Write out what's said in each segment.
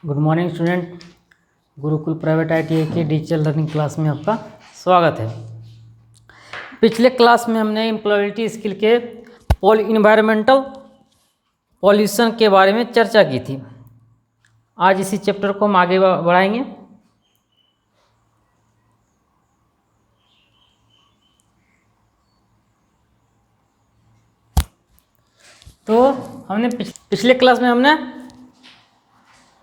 Good morning student. Gurukul private ITI की digital learning class में आपका स्वागत है। पिछले क्लास में हमने एम्प्लॉयबिलिटी स्किल के इन्वायरमेंटल पॉल्यूशन के बारे में चर्चा की थी। आज इसी चैप्टर को हम आगे बढ़ाएंगे। तो हमने पिछले क्लास में हमने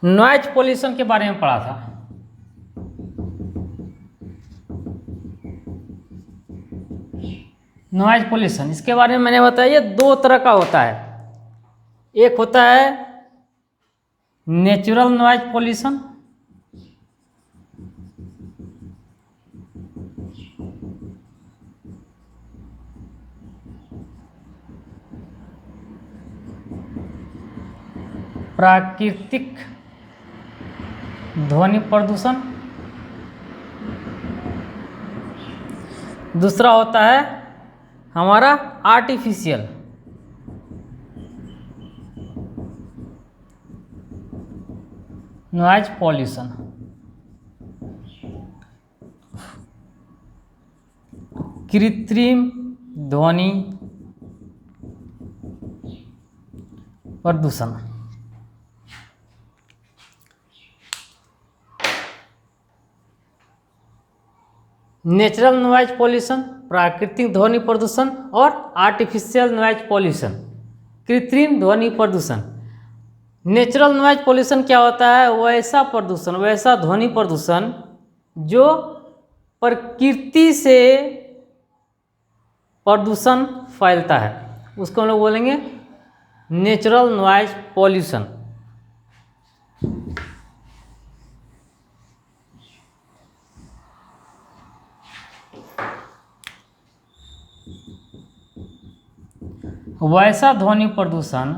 नॉइज पॉल्यूशन के बारे में पढ़ा था। नॉइज पॉल्यूशन, इसके बारे में मैंने बताया ये दो तरह का होता है। एक होता है नेचुरल नॉइज पॉल्यूशन, प्राकृतिक ध्वनि प्रदूषण। दूसरा होता है हमारा आर्टिफिशियल नॉइज पॉल्यूशन। कृत्रिम ध्वनि प्रदूषण। नेचुरल नॉइज पॉल्यूशन, प्राकृतिक ध्वनि प्रदूषण और आर्टिफिशियल नॉइज पॉल्यूशन, कृत्रिम ध्वनि प्रदूषण। नेचुरल नॉइज पॉल्यूशन क्या होता है? वैसा प्रदूषण, वैसा ध्वनि प्रदूषण जो प्रकृति से प्रदूषण फैलता है, उसको हम लोग बोलेंगे नेचुरल नॉइज पॉल्यूशन। वैसा ध्वनि प्रदूषण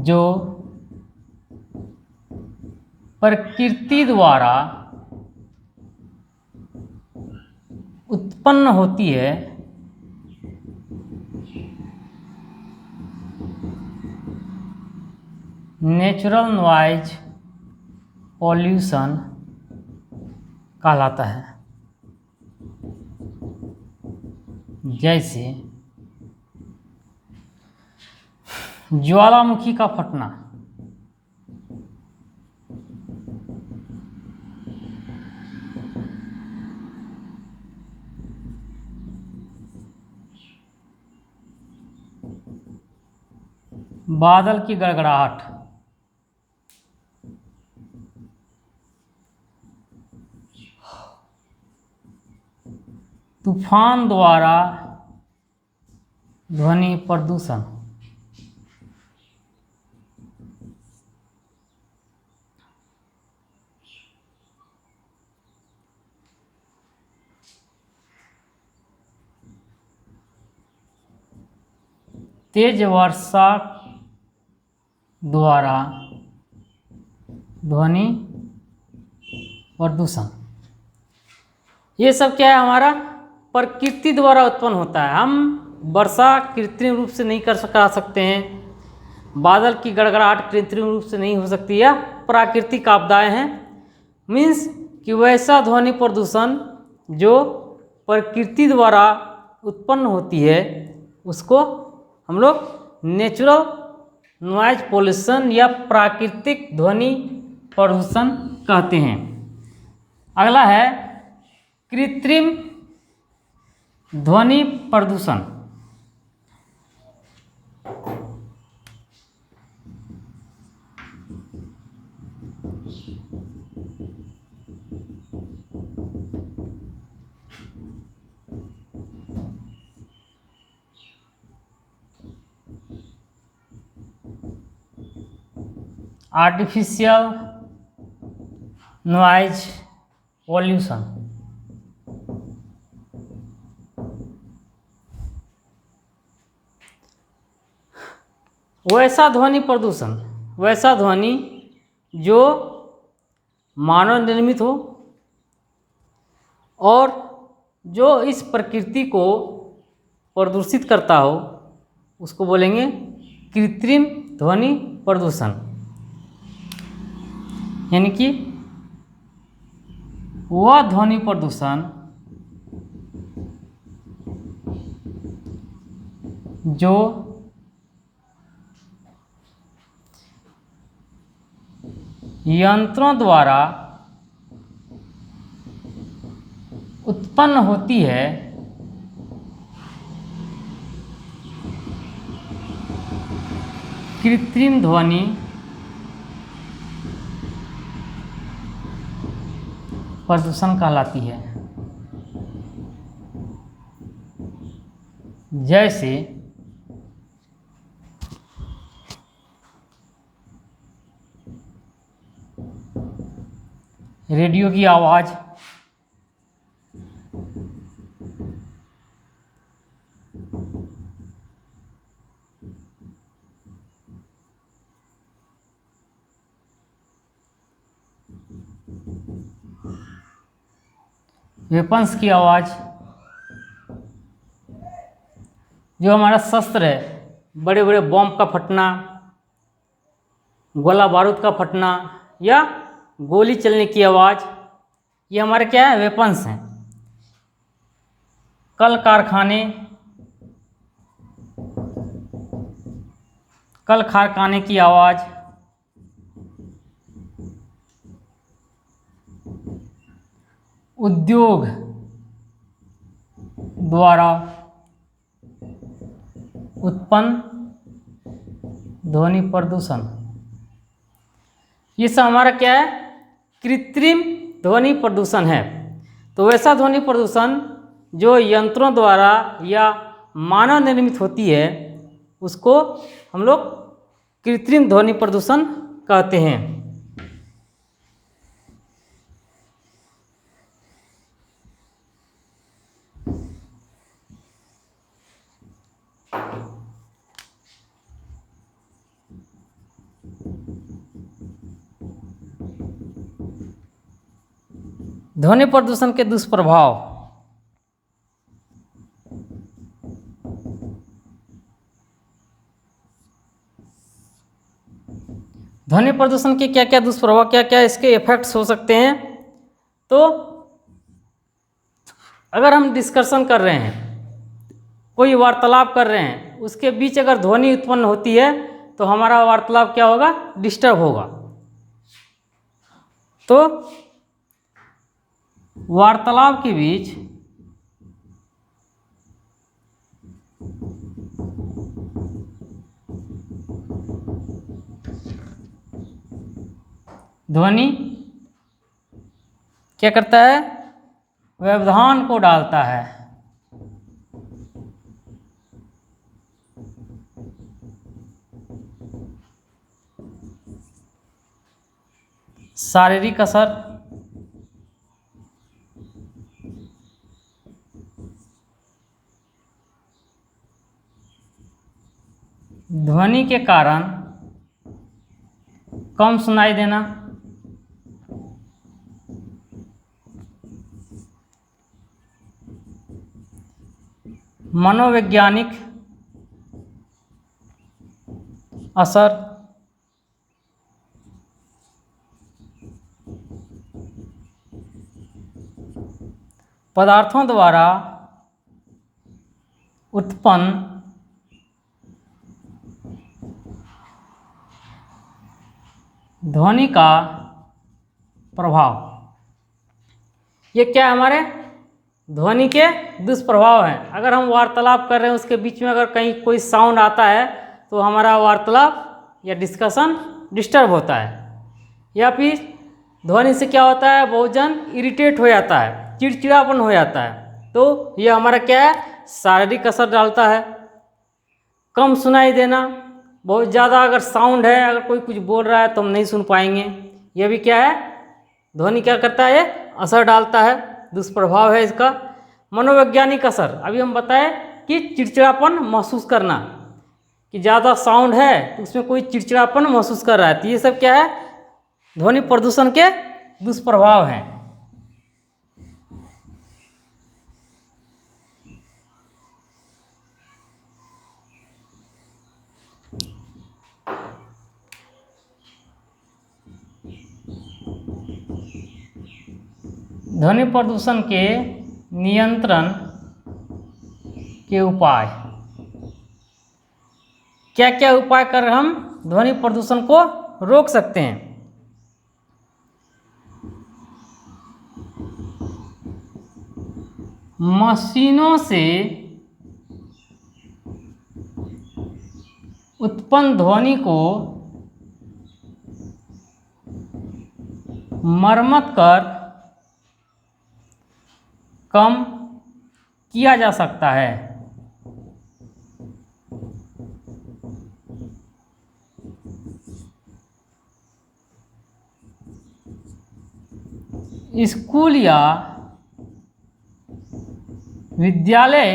जो प्रकृति द्वारा उत्पन्न होती है, नेचुरल नॉइज पॉल्यूशन कहलाता है। जैसे ज्वालामुखी का फटना, बादल की गड़गड़ाहट, तूफान द्वारा ध्वनि प्रदूषण, तेज वर्षा द्वारा ध्वनि प्रदूषण। ये सब क्या है? हमारा प्रकृति द्वारा उत्पन्न होता है। हम वर्षा कृत्रिम रूप से नहीं करा सकते हैं, बादल की गड़गड़ाहट कृत्रिम रूप से नहीं हो सकती, या प्राकृतिक आपदाएं हैं। मीन्स कि वैसा ध्वनि प्रदूषण जो प्रकृति द्वारा उत्पन्न होती है, उसको हम लोग नेचुरल नॉइज पॉल्यूशन या प्राकृतिक ध्वनि प्रदूषण कहते हैं। अगला है कृत्रिम ध्वनि प्रदूषण। Artificial noise pollution. वैसा ध्वनि प्रदूषण, वैसा ध्वनि जो मानव निर्मित हो और जो इस प्रकृति को प्रदूषित करता हो, उसको बोलेंगे कृत्रिम ध्वनि प्रदूषण, यानी कि वह ध्वनि प्रदूषण जो यंत्रों द्वारा उत्पन्न होती है कृत्रिम ध्वनि प्रदूषण कहलाती है। जैसे रेडियो की आवाज़, वेपन्स की आवाज़, जो हमारा शस्त्र है, बड़े बड़े बम का फटना, गोला बारूद का फटना या गोली चलने की आवाज़, ये हमारे क्या है, वेपन्स हैं। कल कारखाने की आवाज़, उद्योग द्वारा उत्पन्न ध्वनि प्रदूषण, ये सब हमारा क्या है, कृत्रिम ध्वनि प्रदूषण है। तो वैसा ध्वनि प्रदूषण जो यंत्रों द्वारा या मानव निर्मित होती है उसको हम लोग कृत्रिम ध्वनि प्रदूषण कहते हैं। ध्वनि प्रदूषण के दुष्प्रभाव, ध्वनि प्रदूषण के क्या क्या दुष्प्रभाव, क्या क्या इसके इफेक्ट्स हो सकते हैं। तो अगर हम डिस्कशन कर रहे हैं, कोई वार्तालाप कर रहे हैं, उसके बीच अगर ध्वनि उत्पन्न होती है तो हमारा वार्तालाप क्या होगा, डिस्टर्ब होगा। तो वार्तालाप के बीच ध्वनि क्या करता है, व्यवधान को डालता है। शारीरिक असर, ध्वनि के कारण कम सुनाई देना, मनोवैज्ञानिक असर, पदार्थों द्वारा उत्पन्न ध्वनि का प्रभाव, ये क्या हमारे ध्वनि के दुष्प्रभाव हैं। अगर हम वार्तालाप कर रहे हैं, उसके बीच में अगर कहीं कोई साउंड आता है तो हमारा वार्तालाप या डिस्कशन डिस्टर्ब होता है, या फिर ध्वनि से क्या होता है, बहुत जन इरिटेट हो जाता है, चिड़चिड़ापन हो जाता है। तो यह हमारा क्या है, शारीरिक असर डालता है। कम सुनाई देना, बहुत ज़्यादा अगर साउंड है, अगर कोई कुछ बोल रहा है तो हम नहीं सुन पाएंगे, यह भी क्या है, ध्वनि क्या करता है, असर डालता है, दुष्प्रभाव है इसका। मनोवैज्ञानिक असर, अभी हम बताए कि चिड़चिड़ापन महसूस करना, कि ज़्यादा साउंड है तो उसमें कोई चिड़चिड़ापन महसूस कर रहा है, तो ये सब क्या है, ध्वनि प्रदूषण के दुष्प्रभाव हैं। ध्वनि प्रदूषण के नियंत्रण के उपाय। क्या क्या उपाय कर हम ध्वनि प्रदूषण को रोक सकते हैं? मशीनों से उत्पन्न ध्वनि को मरम्मत कर कम किया जा सकता है। स्कूल या विद्यालय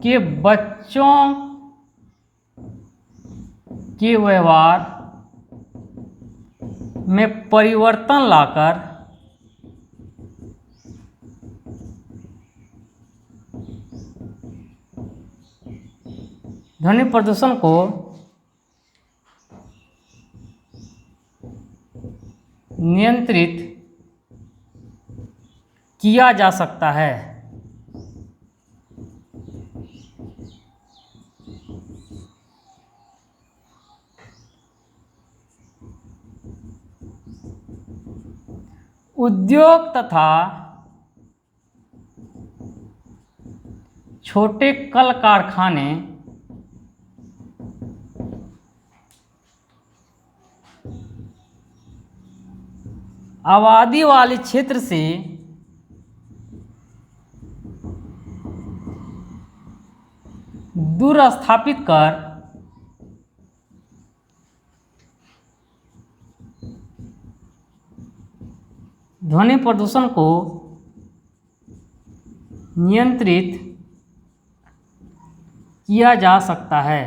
के बच्चों के व्यवहार में परिवर्तन लाकर ध्वनि प्रदूषण को नियंत्रित किया जा सकता है। उद्योग तथा छोटे कल कारखाने आबादी वाले क्षेत्र से दूर स्थापित कर ध्वनि प्रदूषण को नियंत्रित किया जा सकता है।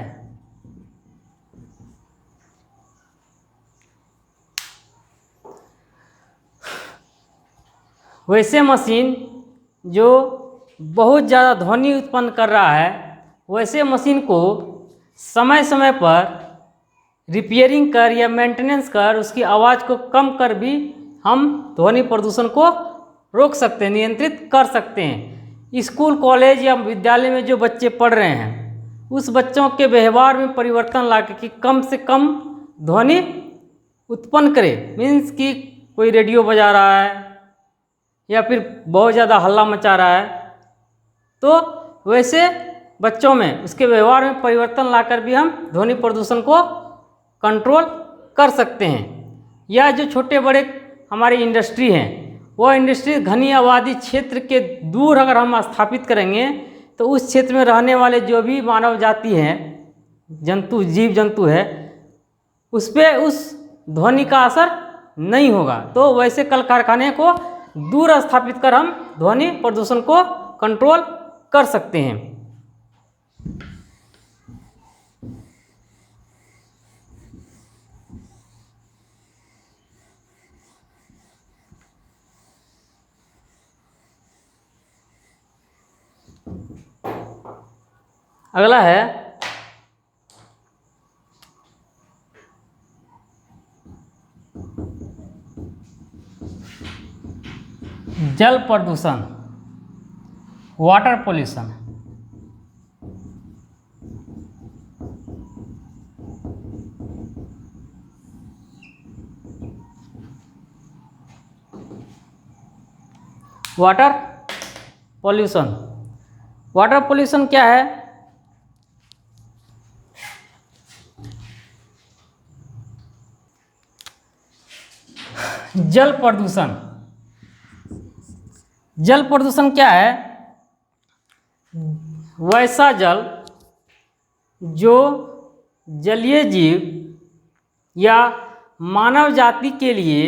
वैसे मशीन जो बहुत ज़्यादा ध्वनि उत्पन्न कर रहा है, वैसे मशीन को समय समय पर रिपेयरिंग कर या मेंटेनेंस कर उसकी आवाज़ को कम कर भी हम ध्वनि प्रदूषण को रोक सकते हैं, नियंत्रित कर सकते हैं। स्कूल कॉलेज या विद्यालय में जो बच्चे पढ़ रहे हैं, उस बच्चों के व्यवहार में परिवर्तन ला के कम से कम ध्वनि उत्पन्न करे। मीन्स कि कोई रेडियो बजा रहा है या फिर बहुत ज़्यादा हल्ला मचा रहा है, तो वैसे बच्चों में उसके व्यवहार में परिवर्तन लाकर भी हम ध्वनि प्रदूषण को कंट्रोल कर सकते हैं। या जो छोटे बड़े हमारी इंडस्ट्री हैं, वो इंडस्ट्री घनी आबादी क्षेत्र के दूर अगर हम स्थापित करेंगे तो उस क्षेत्र में रहने वाले जो भी मानव जाति हैं, जंतु जीव जंतु है, उस पर उस ध्वनि का असर नहीं होगा। तो वैसे कल कारखाने को दूर स्थापित कर हम ध्वनि प्रदूषण को कंट्रोल कर सकते हैं। अगला है जल प्रदूषण, water pollution. Water pollution, water pollution क्या है? जल प्रदूषण। जल प्रदूषण क्या है? वैसा जल जो जलीय जीव या मानव जाति के लिए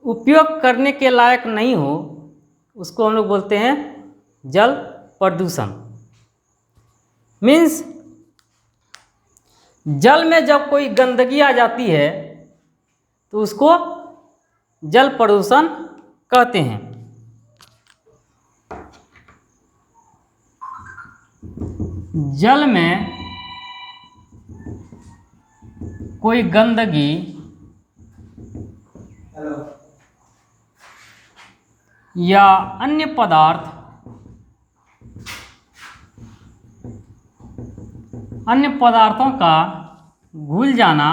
उपयोग करने के लायक नहीं हो, उसको हम लोग बोलते हैं जल प्रदूषण। मीन्स जल में जब कोई गंदगी आ जाती है तो उसको जल प्रदूषण कहते हैं। जल में कोई गंदगी या अन्य पदार्थों का घुल जाना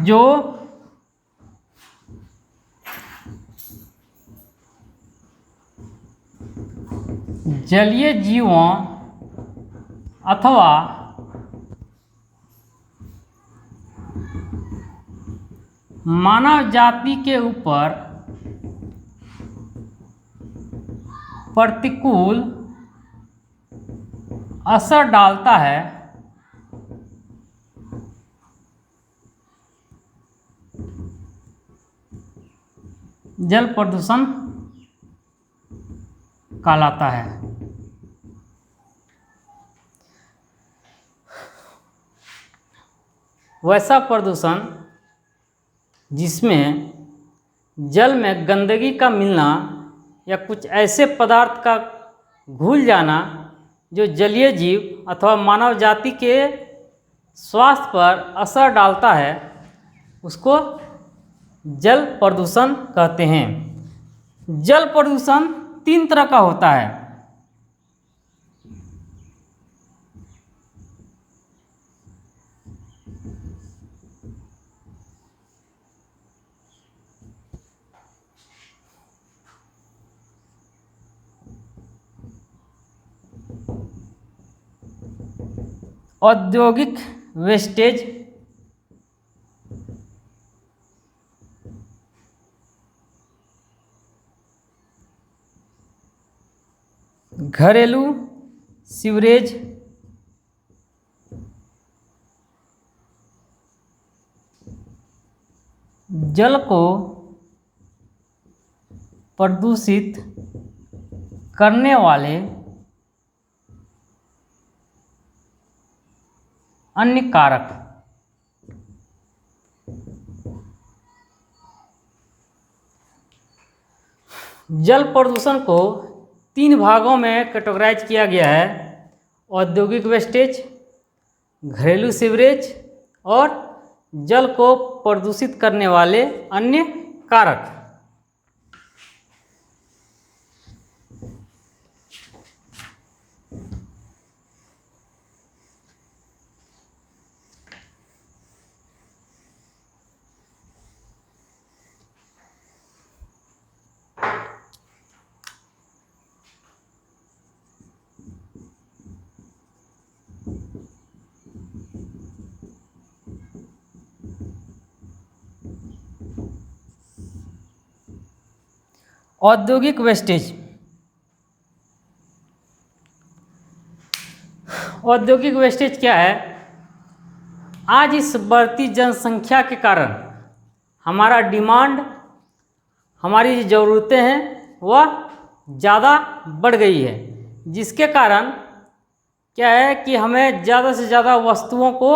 जो जलीय जीवों अथवा मानव जाति के ऊपर प्रतिकूल असर डालता है, जल प्रदूषण कहलाता है। वैसा प्रदूषण जिसमें जल में गंदगी का मिलना या कुछ ऐसे पदार्थ का घुल जाना जो जलीय जीव अथवा मानव जाति के स्वास्थ्य पर असर डालता है, उसको जल प्रदूषण कहते हैं। जल प्रदूषण 3 तरह का होता है। औद्योगिक वेस्टेज, घरेलू सीवरेज, जल को प्रदूषित करने वाले अन्य कारक। जल प्रदूषण को 3 भागों में कैटेगराइज किया गया है: औद्योगिक वेस्टेज, घरेलू सीवरेज और जल को प्रदूषित करने वाले अन्य कारक। औद्योगिक वेस्टेज। औद्योगिक वेस्टेज क्या है? आज इस बढ़ती जनसंख्या के कारण हमारा डिमांड, हमारी जो ज़रूरतें हैं वह ज़्यादा बढ़ गई है, जिसके कारण क्या है कि हमें ज़्यादा से ज़्यादा वस्तुओं को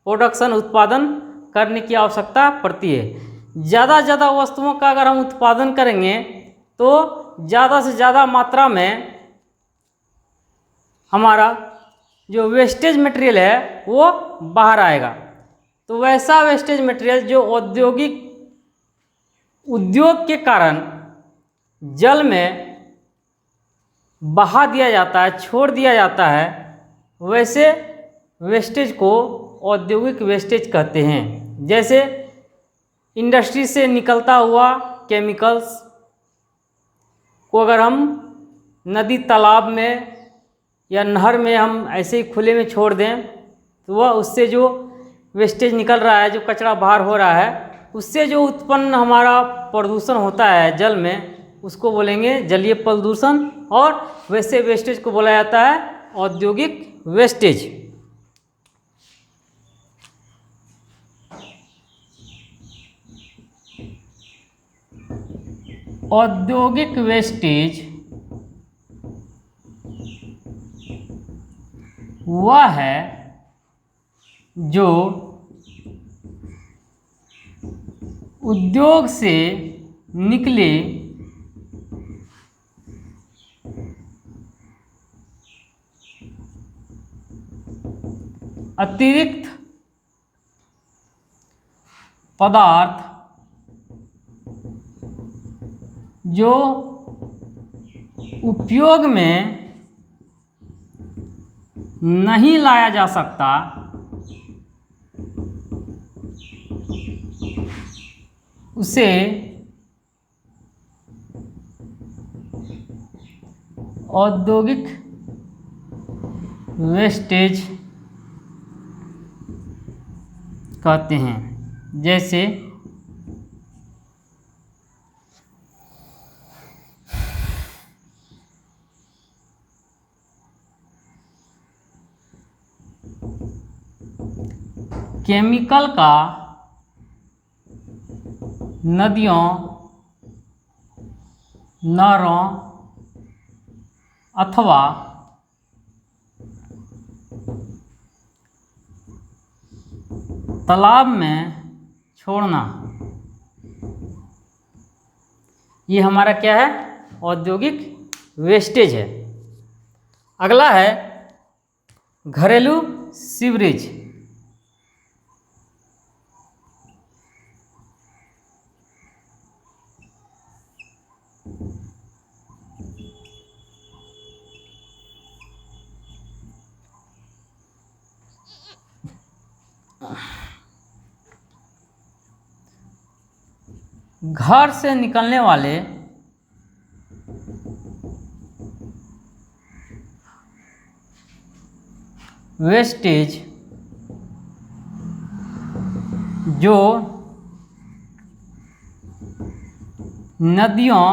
प्रोडक्शन, उत्पादन करने की आवश्यकता पड़ती है। ज़्यादा से ज़्यादा वस्तुओं का अगर हम उत्पादन करेंगे तो ज़्यादा से ज़्यादा मात्रा में हमारा जो वेस्टेज मटेरियल है वो बाहर आएगा। तो वैसा वेस्टेज मटेरियल जो उद्योग के कारण जल में बहा दिया जाता है, छोड़ दिया जाता है, वैसे वेस्टेज को औद्योगिक वेस्टेज कहते हैं। जैसे इंडस्ट्री से निकलता हुआ केमिकल्स को अगर हम नदी, तालाब में या नहर में हम ऐसे ही खुले में छोड़ दें तो वह उससे जो वेस्टेज निकल रहा है, जो कचरा बाहर हो रहा है, उससे जो उत्पन्न हमारा प्रदूषण होता है जल में, उसको बोलेंगे जलीय प्रदूषण। और वैसे वेस्टेज को बोला जाता है औद्योगिक वेस्टेज। औद्योगिक वेस्टेज वह है जो उद्योग से निकले अतिरिक्त पदार्थ जो उपयोग में नहीं लाया जा सकता उसे औद्योगिक वेस्टेज कहते हैं। जैसे केमिकल का नदियों, नहरों अथवा तालाब में छोड़ना, ये हमारा क्या है? औद्योगिक वेस्टेज है। अगला है घरेलू सीवरेज। घर से निकलने वाले वेस्टेज जो नदियों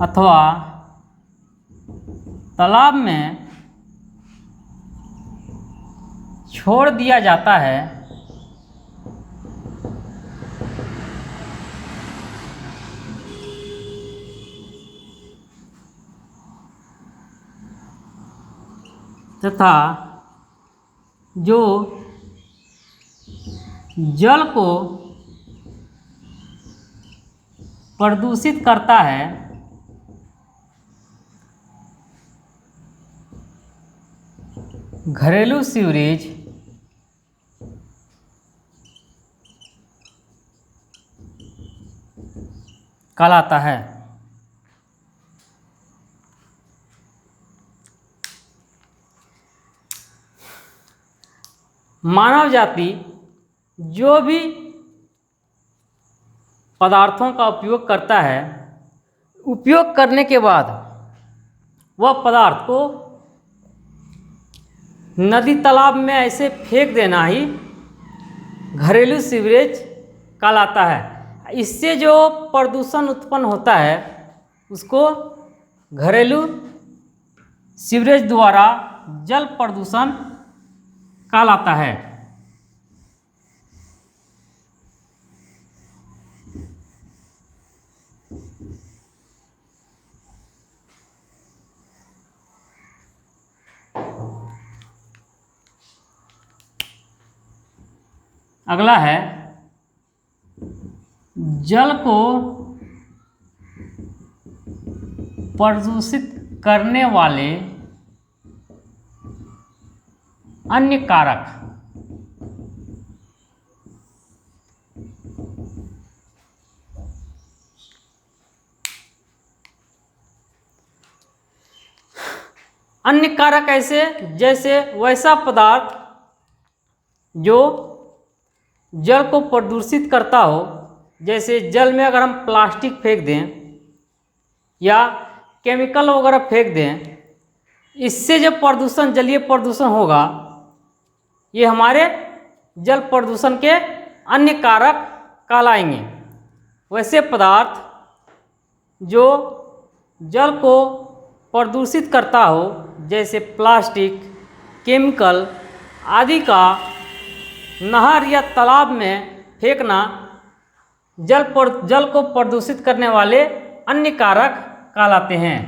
अथवा तालाब में छोड़ दिया जाता है, तथा जो जल को प्रदूषित करता है, घरेलू सीवरेज कहलाता है। मानव जाति जो भी पदार्थों का उपयोग करता है, उपयोग करने के बाद वह पदार्थ को नदी तालाब में ऐसे फेंक देना ही घरेलू सीवरेज कहलाता है। इससे जो प्रदूषण उत्पन्न होता है उसको घरेलू सीवरेज द्वारा जल प्रदूषण कहलाता है। अगला है जल को प्रदूषित करने वाले अन्य कारक। अन्य कारक ऐसे जैसे वैसा पदार्थ जो जल को प्रदूषित करता हो, जैसे जल में अगर हम प्लास्टिक फेंक दें या केमिकल वगैरह फेंक दें, इससे जो प्रदूषण, जलीय प्रदूषण होगा, ये हमारे जल प्रदूषण के अन्य कारक कहलाएंगे। वैसे पदार्थ जो जल को प्रदूषित करता हो, जैसे प्लास्टिक, केमिकल आदि का नहर या तालाब में फेंकना जल को प्रदूषित करने वाले अन्य कारक कहलाते हैं।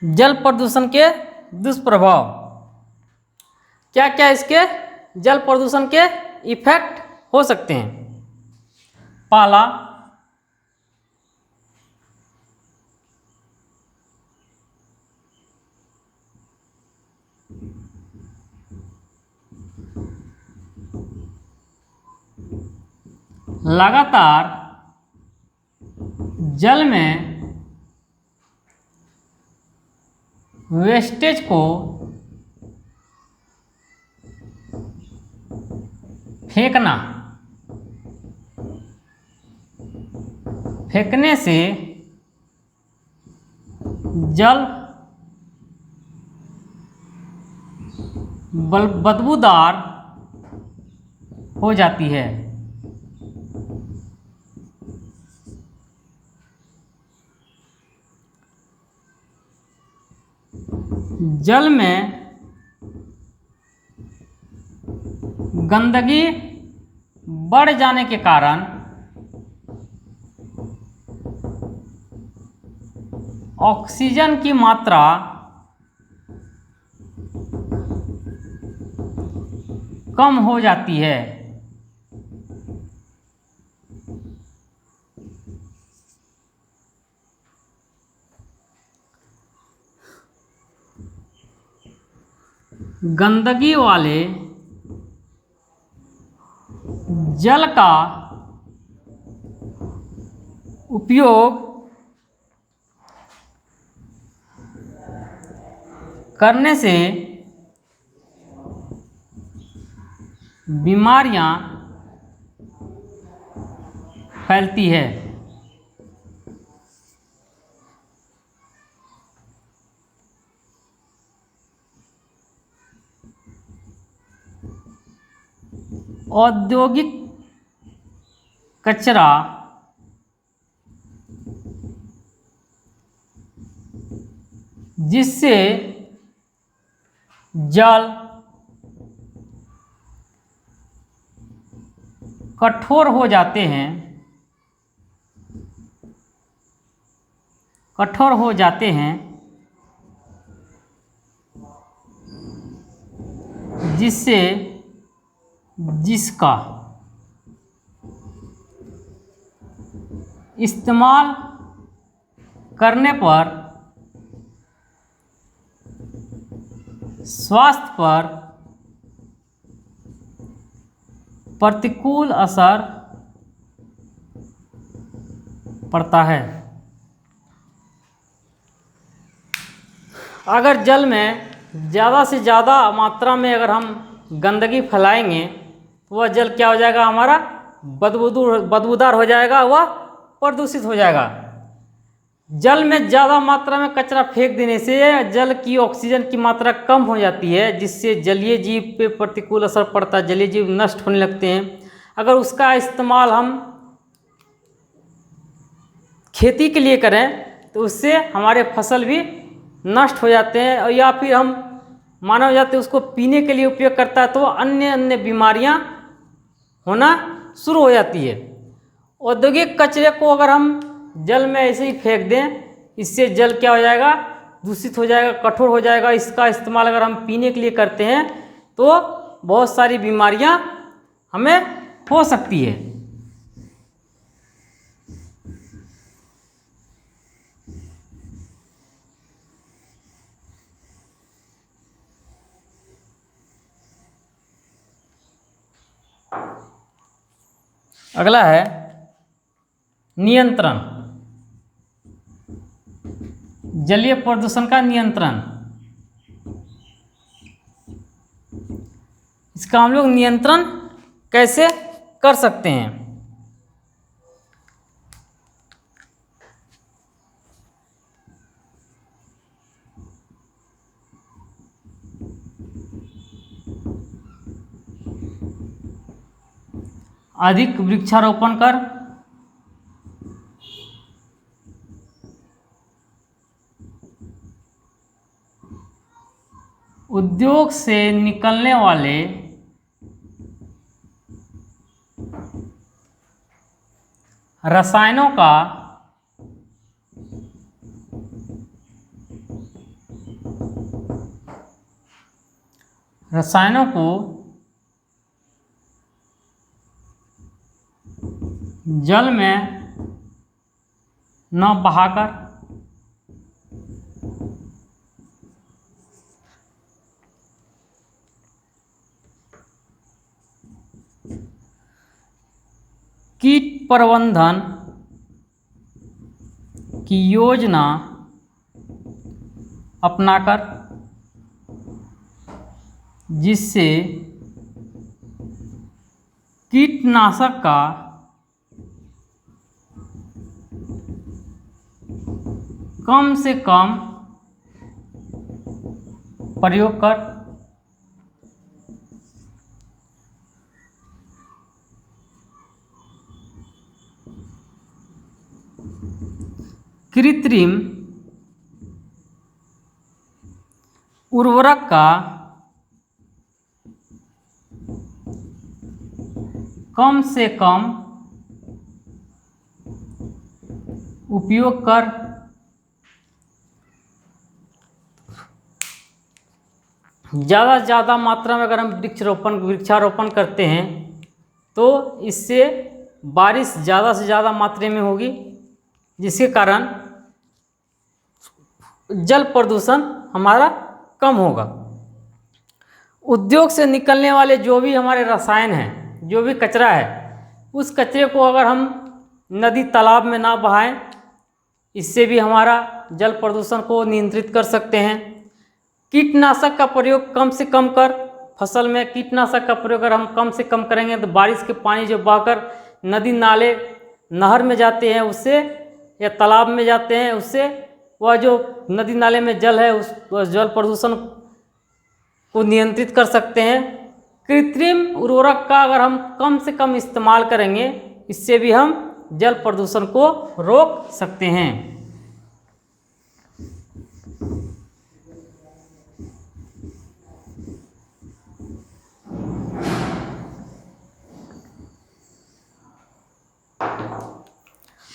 जल प्रदूषण के दुष्प्रभाव, क्या क्या इसके जल प्रदूषण के इफेक्ट हो सकते हैं। पहला, लगातार जल में वेस्टेज को फेंकने से जल बदबूदार हो जाती है। जल में गंदगी बढ़ जाने के कारण ऑक्सीजन की मात्रा कम हो जाती है। गंदगी वाले जल का उपयोग करने से बीमारियां फैलती है। औद्योगिक कचरा जिससे जल कठोर हो जाते हैं, जिसका इस्तेमाल करने पर स्वास्थ्य पर प्रतिकूल असर पड़ता है। अगर जल में ज़्यादा से ज़्यादा मात्रा में अगर हम गंदगी फैलाएंगे तो वह जल क्या हो जाएगा, हमारा बदबूदार हो जाएगा, वह प्रदूषित हो जाएगा। जल में ज़्यादा मात्रा में कचरा फेंक देने से जल की ऑक्सीजन की मात्रा कम हो जाती है, जिससे जलीय जीव पे प्रतिकूल असर पड़ता है, जलीय जीव नष्ट होने लगते हैं। अगर उसका इस्तेमाल हम खेती के लिए करें तो उससे हमारे फसल भी नष्ट हो जाते हैं, और या फिर हम मानव जाति उसको पीने के लिए उपयोग करता है तो अन्य बीमारियां होना शुरू हो जाती है। औद्योगिक कचरे को अगर हम जल में ऐसे ही फेंक दें, इससे जल क्या हो जाएगा, दूषित हो जाएगा, कठोर हो जाएगा। इसका इस्तेमाल अगर हम पीने के लिए करते हैं तो बहुत सारी बीमारियां हमें हो सकती है। अगला है नियंत्रण, जलीय प्रदूषण का नियंत्रण। इसका हम लोग नियंत्रण कैसे कर सकते हैं। अधिक वृक्षारोपण कर, उद्योग से निकलने वाले रसायनों का रसायनों को जल में न बहाकर कीट प्रबंधन की योजना अपनाकर, जिससे कीटनाशक का कम से कम प्रयोग कर कृत्रिम उर्वरक का कम से कम उपयोग कर ज़्यादा से ज़्यादा मात्रा में अगर हम वृक्षारोपण करते हैं तो इससे बारिश ज़्यादा से ज़्यादा मात्रा में होगी, जिसके कारण जल प्रदूषण हमारा कम होगा। उद्योग से निकलने वाले जो भी हमारे रसायन हैं, जो भी कचरा है, उस कचरे को अगर हम नदी तालाब में ना बहाएं, इससे भी हमारा जल प्रदूषण को नियंत्रित कर सकते हैं। कीटनाशक का प्रयोग कम से कम कर, फसल में कीटनाशक का प्रयोग अगर हम कम से कम करेंगे तो बारिश के पानी जो बहकर नदी नाले नहर में जाते हैं उससे, या तालाब में जाते हैं उससे, वह जो नदी नाले में जल है उस जल प्रदूषण को नियंत्रित कर सकते हैं। कृत्रिम उर्वरक का अगर हम कम से कम इस्तेमाल करेंगे, इससे भी हम जल प्रदूषण को रोक सकते हैं।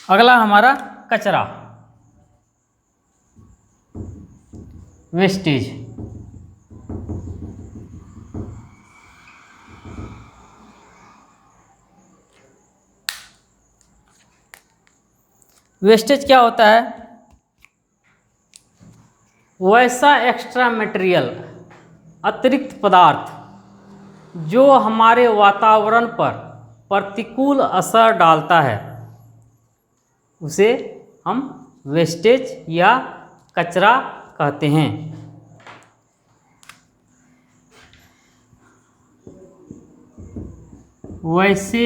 अगला हमारा कचरा, वेस्टेज। वेस्टेज क्या होता है? वैसा एक्स्ट्रा मटेरियल, अतिरिक्त पदार्थ जो हमारे वातावरण पर प्रतिकूल असर डालता है, उसे हम वेस्टेज या कचरा कहते हैं। वैसे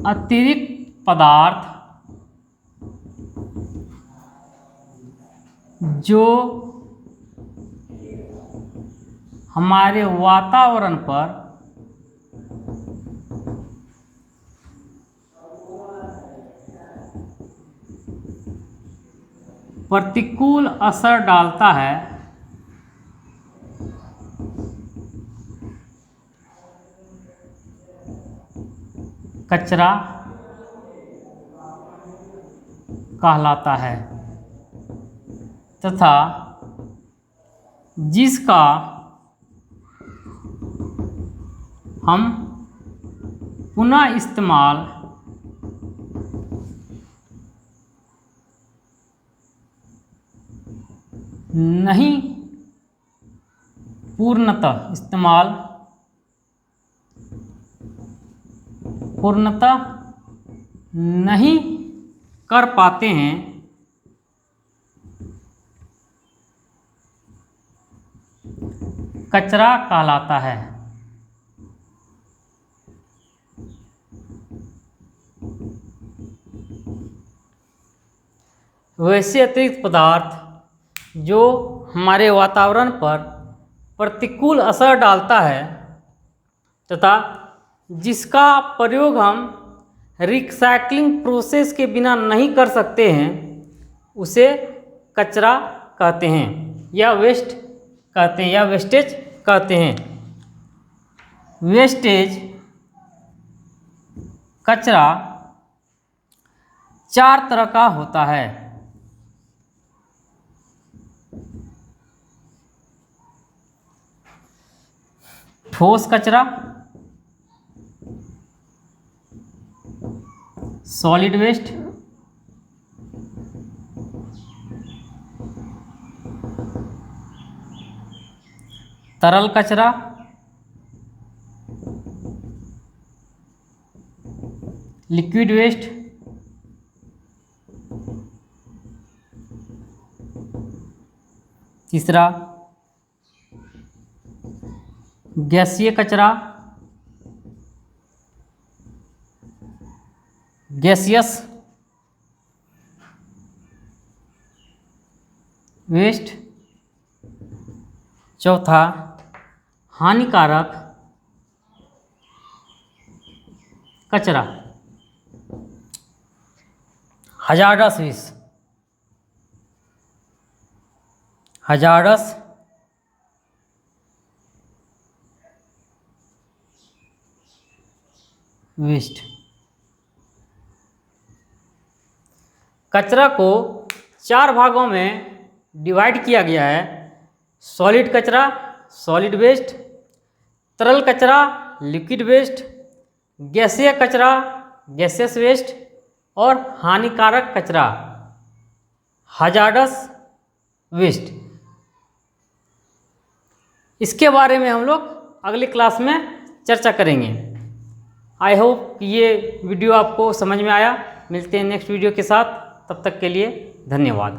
अतिरिक्त पदार्थ जो हमारे वातावरण पर प्रतिकूल असर डालता है, कचरा कहलाता है, तथा जिसका हम पुनः इस्तेमाल नहीं पूर्णतः नहीं कर पाते हैं, कचरा कहलाता है। वैसे अतिरिक्त पदार्थ जो हमारे वातावरण पर प्रतिकूल असर डालता है तथा जिसका प्रयोग हम रिसाइक्लिंग प्रोसेस के बिना नहीं कर सकते हैं, उसे कचरा कहते हैं या वेस्ट कहते हैं या वेस्टेज कहते हैं। वेस्टेज कचरा 4 तरह का होता है। ठोस कचरा, सॉलिड वेस्ट, तरल कचरा, लिक्विड वेस्ट, तीसरा गैसीय कचरा, गैसियस वेस्ट, चौथा हानिकारक कचरा, हजार्डस वेस्ट, हजार्डस वेस्ट। कचरा को 4 भागों में डिवाइड किया गया है। सॉलिड कचरा, सॉलिड वेस्ट, तरल कचरा, लिक्विड वेस्ट, गैसीय कचरा, गैसियस वेस्ट, और हानिकारक कचरा, हजार्डस वेस्ट। इसके बारे में हम लोग अगली क्लास में चर्चा करेंगे। आई होप ये वीडियो आपको समझ में आया। मिलते हैं नेक्स्ट वीडियो के साथ, तब तक के लिए धन्यवाद।